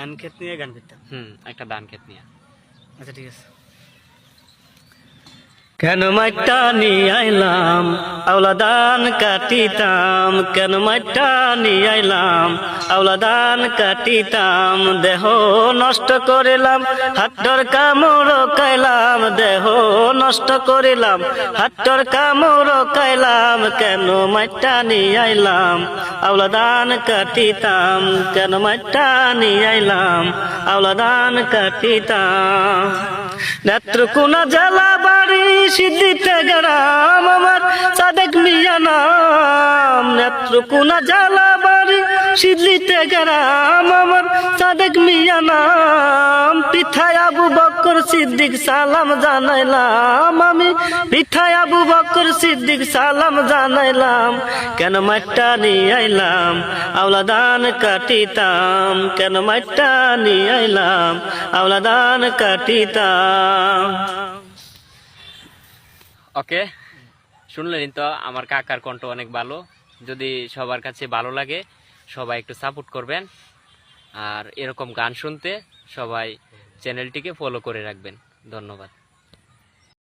ধান ক্ষেত নিয়ে গান করতাম। একটা ধান ক্ষেত নিয়ে। আচ্ছা ঠিক আছে। কেন মাইটা নিয়ে আইলাম আওলা ধান কাটিতাম, কেন মাইটা নিয়ে আইলাম আওলা ধান কাটিতাম, দেহ নষ্ট করিলাম হাট্টর কামড় খাইলাম, দেহ নষ্ট করিলাম হাট্টর কামড় খাইলাম, কেন মাইটা নিয়ে আইলাম আওলা ধান কাটিতাম, কেন মাইটা নিয়ে আইলাম আওলা ধান কাটিতাম। নেত্রকোনা জেলা বাড়ি সিদ্দিতে গ্রাম আমার সাদেক মিয়া নাম, নেত্রকোনা জেলা বাড়ি সিদ্দিতে গ্রাম আমার সাদেক মিয়া নাম, পিঠায় আবু বকর সিদ্দিক সালাম জানাইলাম আমি, পিঠায় আবু বকর সিদ্দিক সালাম জানাইলাম, কেন মাইটা নিয়ে আইলাম আওলা ধান কাটিতাম, কেন মাইটা নিয়ে আইলাম আওলা ধান কাটিতাম। ওকে, শুনলেন তো আমার কাকার কণ্ঠ অনেক ভালো। যদি সবার কাছে ভালো লাগে সবাই একটু সাপোর্ট করবেন, আর এরকম গান শুনতে সবাই চ্যানেলটিকে ফলো করে রাখবেন। ধন্যবাদ।